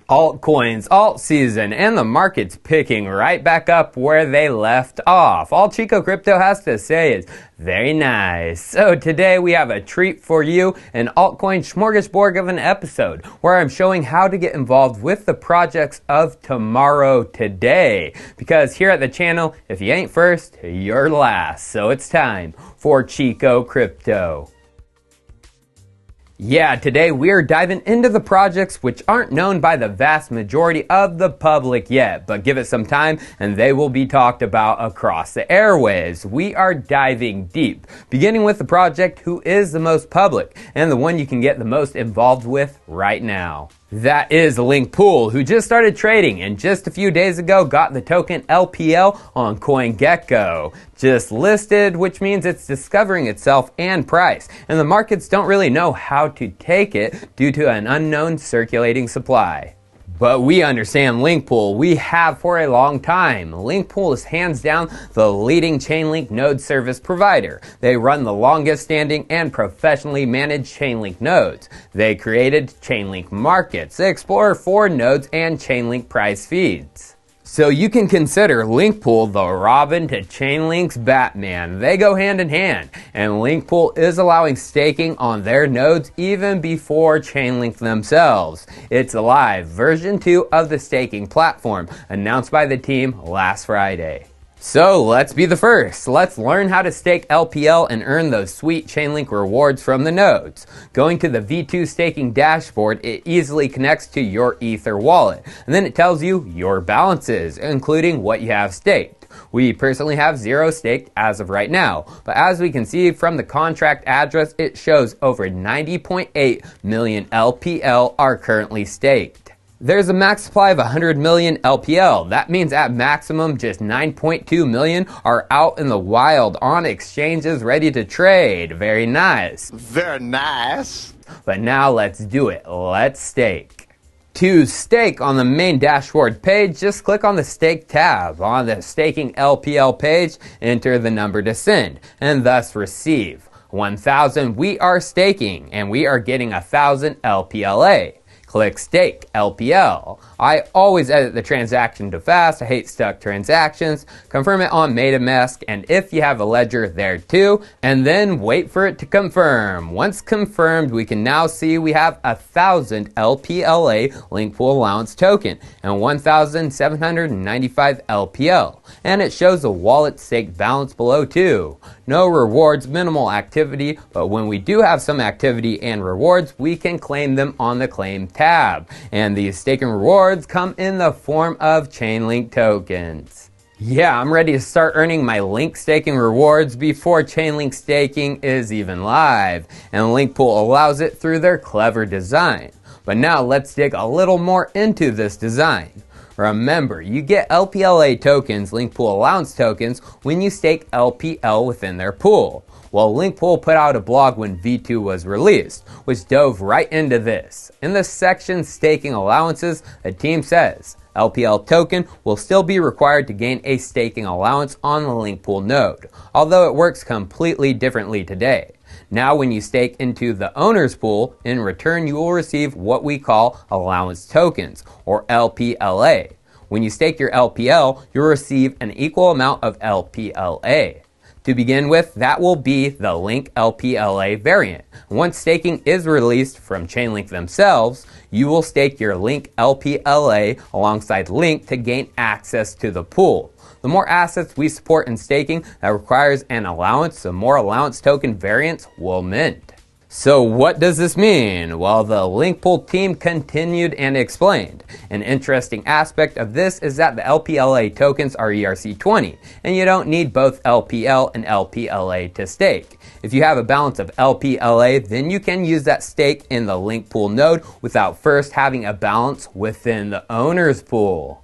Altcoins, alt season, and the market's picking right back up where they left off. All Chico Crypto has to say is very nice. So today we have a treat for you, an altcoin smorgasbord of an episode where I'm showing how to get involved with the projects of tomorrow today. Because here at the channel, if you ain't first, you're last. So it's time for Chico Crypto. Yeah, today we are diving into the projects which aren't known by the vast majority of the public yet, but give it some time and they will be talked about across the airwaves. We are diving deep, beginning with the project who is the most public and the one you can get the most involved with right now. That is Linkpool, who just started trading and just a few days ago got the token LPL on CoinGecko. Just listed, which means it's discovering itself and price, and the markets don't really know how to take it due to an unknown circulating supply. But we understand Linkpool. We have for a long time. Linkpool is hands down the leading Chainlink node service provider. They run the longest standing and professionally managed Chainlink nodes. They created Chainlink Markets, the explorer for nodes and Chainlink price feeds. So you can consider Linkpool the Robin to Chainlink's Batman. They go hand in hand, and Linkpool is allowing staking on their nodes even before Chainlink themselves. It's live, version 2 of the staking platform, announced by the team last Friday. So let's be the first. Let's learn how to stake LPL and earn those sweet Chainlink rewards from the nodes. Going to the V2 staking dashboard, it easily connects to your Ether wallet, and then it tells you your balances, including what you have staked. We personally have 0 staked as of right now, but as we can see from the contract address, it shows over 90.8 million LPL are currently staked. There's a max supply of 100 million LPL. That means at maximum just 9.2 million are out in the wild on exchanges ready to trade. Very nice. Very nice. But now let's do it. Let's stake. To stake on the main dashboard page, just click on the Stake tab. On the Staking LPL page, enter the number to send and thus receive. 1,000 we are staking and we are getting 1,000 LPLA. Click Stake LPL. I always edit the transaction to fast. I hate stuck transactions. Confirm it on MetaMask, and if you have a ledger, there too, and then wait for it to confirm. Once confirmed, we can now see we have 1,000 LPLA Linkpool allowance token and 1,795 LPL, and it shows the wallet stake balance below too. No rewards, minimal activity, but when we do have some activity and rewards, we can claim them on the claim tab. And these staking rewards come in the form of Chainlink tokens. Yeah, I'm ready to start earning my Link staking rewards before Chainlink staking is even live. And Linkpool allows it through their clever design. But now let's dig a little more into this design. Remember, you get LPLA tokens, Linkpool allowance tokens, when you stake LPL within their pool. Well, Linkpool put out a blog when V2 was released, which dove right into this. In the section Staking Allowances, the team says, LPL token will still be required to gain a staking allowance on the Linkpool node, although it works completely differently today. Now when you stake into the owner's pool, in return you will receive what we call allowance tokens, or LPLA. When you stake your LPL, you'll receive an equal amount of LPLA. To begin with, that will be the Link LPLA variant. Once staking is released from Chainlink themselves, you will stake your Link LPLA alongside Link to gain access to the pool. The more assets we support in staking that requires an allowance, the more allowance token variants will mint. So what does this mean? Well, the Linkpool team continued and explained. An interesting aspect of this is that the LPLA tokens are ERC20, and you don't need both LPL and LPLA to stake. If you have a balance of LPLA, then you can use that stake in the Linkpool node without first having a balance within the owner's pool.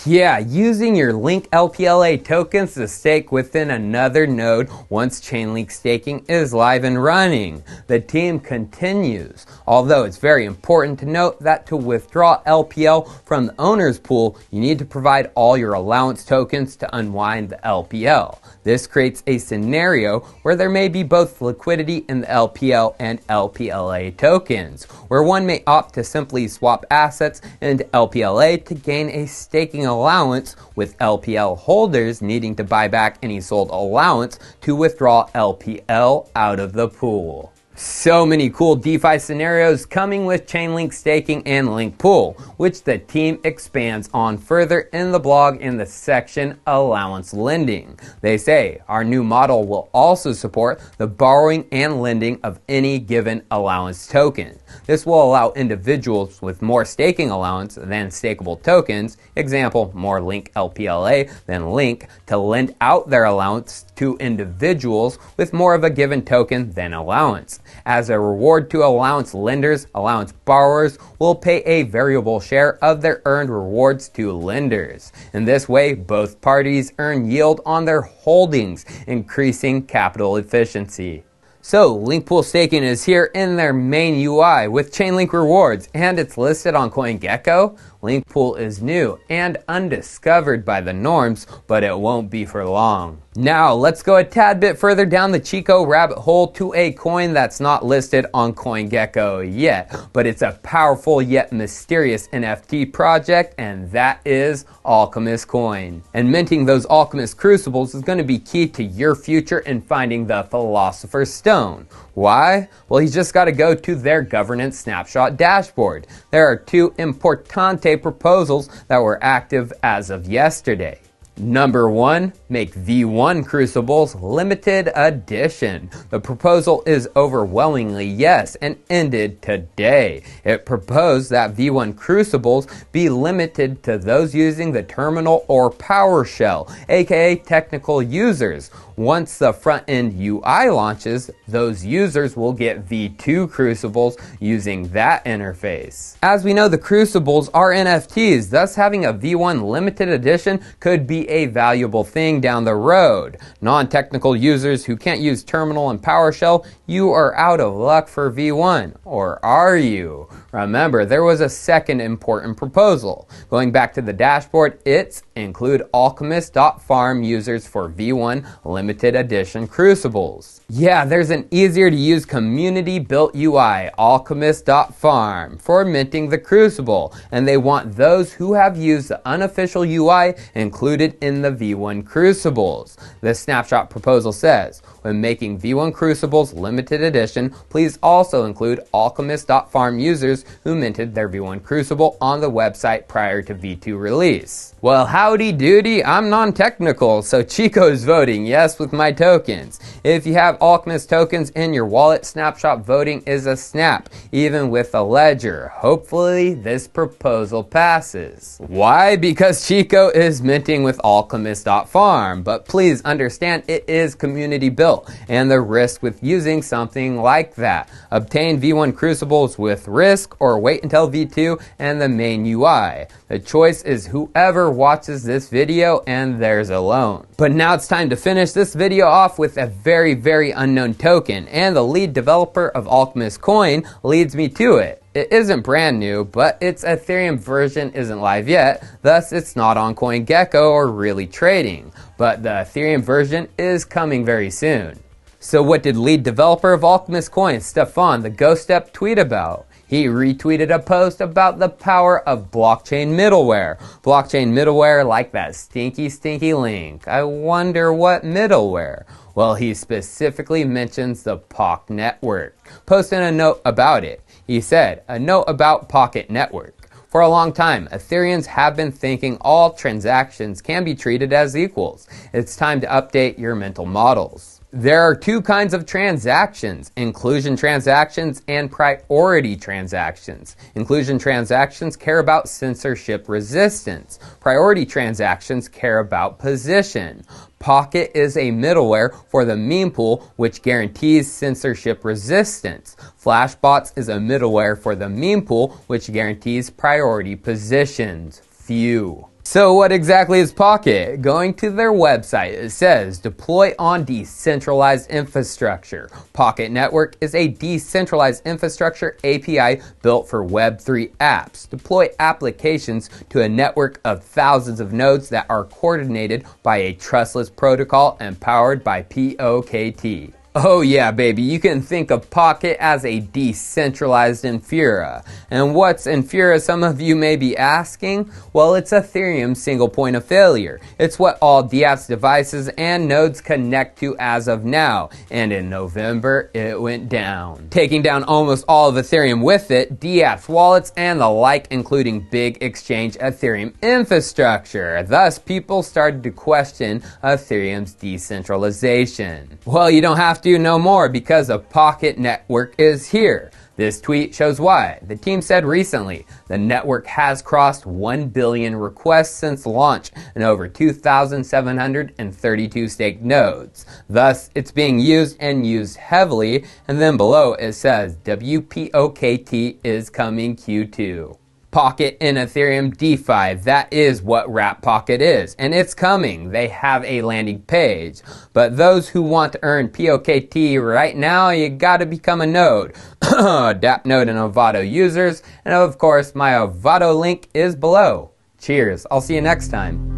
Yeah, using your Link LPLA tokens to stake within another node once Chainlink staking is live and running. The team continues, although it's very important to note that to withdraw LPL from the owner's pool, you need to provide all your allowance tokens to unwind the LPL. This creates a scenario where there may be both liquidity in the LPL and LPLA tokens, where one may opt to simply swap assets into LPLA to gain a staking allowance, with LPL holders needing to buy back any sold allowance to withdraw LPL out of the pool. So many cool DeFi scenarios coming with Chainlink staking and Link Pool, which the team expands on further in the blog in the section Allowance Lending. They say our new model will also support the borrowing and lending of any given allowance token. This will allow individuals with more staking allowance than stakeable tokens, example, more Link LPLA than Link, to lend out their allowance to individuals with more of a given token than allowance. As a reward to allowance lenders, allowance borrowers will pay a variable share of their earned rewards to lenders. In this way, both parties earn yield on their holdings, increasing capital efficiency. So, Link Pool staking is here in their main UI with Chainlink rewards, and it's listed on CoinGecko. Link Pool is new and undiscovered by the norms, but it won't be for long. Now, let's go a tad bit further down the Chico rabbit hole to a coin that's not listed on CoinGecko yet, but it's a powerful yet mysterious NFT project, and that is Alchemist Coin. And minting those Alchemist Crucibles is going to be key to your future in finding the Philosopher's Stone. Why? Well, you just got to go to their governance snapshot dashboard. There are two importante proposals that were active as of yesterday. Number 1, make V1 Crucibles limited edition. The proposal is overwhelmingly yes and ended today. It proposed that V1 Crucibles be limited to those using the terminal or PowerShell, aka technical users. Once the front-end UI launches, those users will get V2 Crucibles using that interface. As we know, the Crucibles are NFTs, thus having a V1 limited edition could be a valuable thing down the road. Non-technical users who can't use terminal and PowerShell, you are out of luck for V1. Or are you? Remember, there was a second important proposal. Going back to the dashboard, it's include alchemist.farm users for V1 limited edition Crucibles. Yeah, there's an easier to use community built UI, alchemist.farm, for minting the Crucible, and they want those who have used the unofficial UI included in the V1 Crucibles. The snapshot proposal says, when making V1 Crucibles limited edition, please also include alchemist.farm users who minted their V1 Crucible on the website prior to V2 release. Well, howdy doody, I'm non-technical, so Chico's voting yes with my tokens. If you have Alchemist tokens in your wallet, snapshot voting is a snap, even with a ledger. Hopefully this proposal passes. Why? Because Chico is minting with alchemist.farm, but please understand it is community built, and the risk with using something like that. Obtain V1 Crucibles with risk, or wait until V2 and the main UI. The choice is whoever watches this video and theirs alone. But now it's time to finish this video off with a very unknown token, and the lead developer of Alchemist Coin leads me to it. It isn't brand new, but its Ethereum version isn't live yet, thus it's not on CoinGecko or really trading. But the Ethereum version is coming very soon. So what did lead developer of Alchemist Coin, Stefan the Ghost Step, tweet about? He retweeted a post about the power of blockchain middleware. Blockchain middleware like that stinky link. I wonder what middleware? Well, he specifically mentions the POC network, posting a note about it. He said, a note about Pocket Network. For a long time, Ethereans have been thinking all transactions can be treated as equals. It's time to update your mental models. There are two kinds of transactions, inclusion transactions and priority transactions. Inclusion transactions care about censorship resistance. Priority transactions care about position. Pocket is a middleware for the meme pool which guarantees censorship resistance. Flashbots is a middleware for the meme pool which guarantees priority positions. Phew. So what exactly is Pocket? Going to their website, it says deploy on decentralized infrastructure. Pocket Network is a decentralized infrastructure API built for Web3 apps. Deploy applications to a network of thousands of nodes that are coordinated by a trustless protocol and powered by POKT. Oh yeah, baby, you can think of Pocket as a decentralized Infura. And what's Infura, some of you may be asking? Well, it's Ethereum's single point of failure. It's what all dApps devices and nodes connect to as of now. And in November, it went down, taking down almost all of Ethereum with it, dApps, wallets, and the like, including big exchange Ethereum infrastructure. Thus, people started to question Ethereum's decentralization. Well, you don't have to know more because a Pocket Network is here. This tweet shows why. The team said recently the network has crossed 1 billion requests since launch and over 2,732 staked nodes. Thus, it's being used and used heavily. And then below it says WPOKT is coming Q2. Pocket in Ethereum DeFi, that is what Wrap Pocket is, and it's coming. They have a landing page. But those who want to earn POKT right now, you gotta become a node. DApp Node and Avado users, and of course my Avado link is below. Cheers, I'll see you next time.